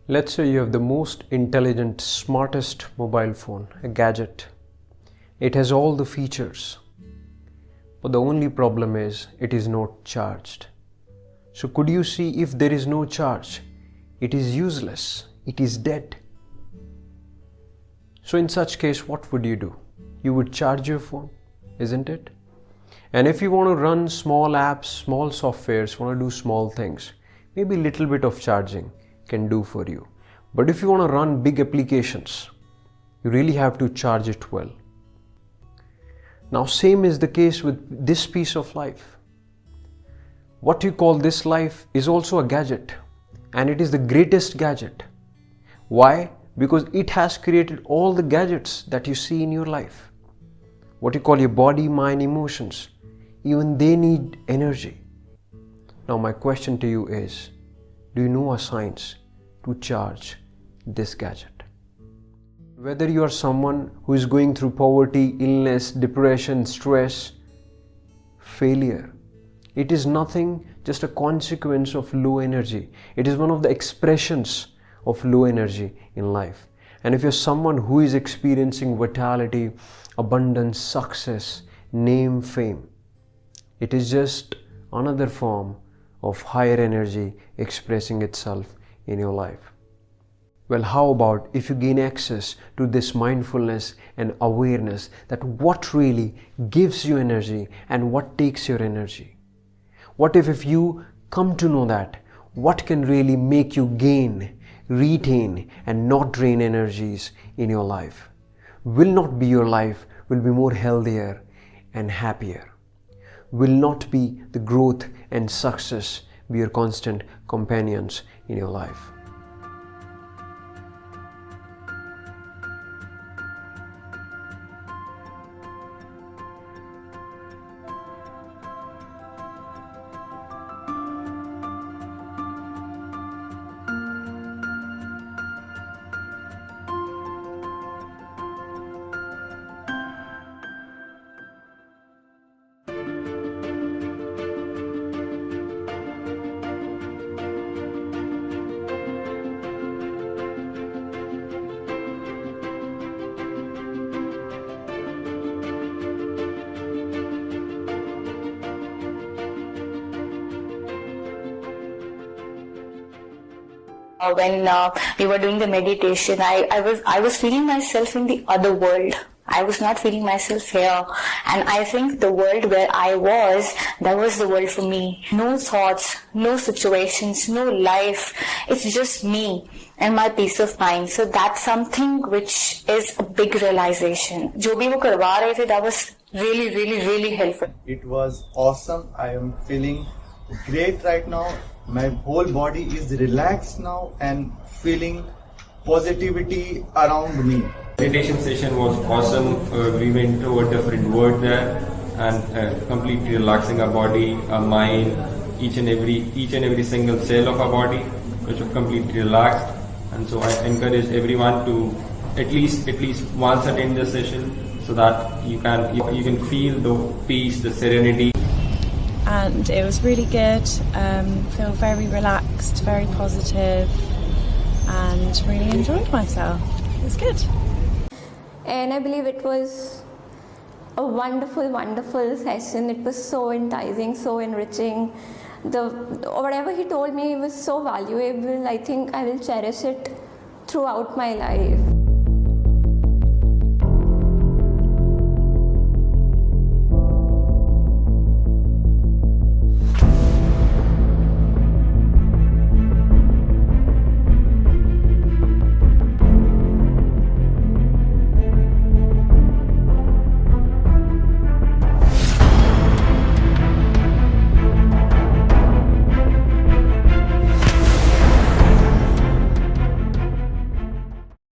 Let's say you have the most intelligent, smartest mobile phone, a gadget. It has all the features, but the only problem is it is not charged. So could you see, if there is no charge, it is useless, it is dead. So in such case, what would you do? You would charge your phone, isn't it? And if you want to run small apps, small softwares, want to do small things, maybe a little bit of charging can do for you. But if you want to run big applications, you really have to charge it well. Now, same is the case with this piece of life. What you call this life is also a gadget, and it is the greatest gadget. Why? Because it has created all the gadgets that you see in your life. What you call your body, mind, emotions, even they need energy. Now my question to you is, do you know a science to charge this gadget? Whether you are someone who is going through poverty, illness, depression, stress, failure, it is nothing, just a consequence of low energy. It is one of the expressions of low energy in life. And if you're someone who is experiencing vitality, abundance, success, name, fame, it is just another form of higher energy expressing itself in your life. Well, how about if you gain access to this mindfulness and awareness that what really gives you energy and what takes your energy? What if you come to know that what can really make you gain, retain and not drain energies in your life? Will not be your life, will be more healthier and happier. Will not be the growth and success be your constant companions in your life. When we were doing the meditation, I was feeling myself in the other world. I was not feeling myself here, and I think the world where I was, that was the world for me. No thoughts, no situations, no life. It's just me and my peace of mind. So that's something which is a big realization. Jo bhi wo karwa rahe the, that was really helpful. It was awesome. I am feeling great right now. My whole body is relaxed now and feeling positivity around me. Meditation session was awesome. We went over different words there and completely relaxing our body, our mind, each and every single cell of our body, which was completely relaxed. And so I encourage everyone to at least once attend the session, so that you can feel the peace, the serenity. And it was really good. Feel very relaxed, very positive, and really enjoyed myself. It was good. And I believe it was a wonderful session. It was so enticing, so enriching. Whatever he told me was so valuable. I think I will cherish it throughout my life.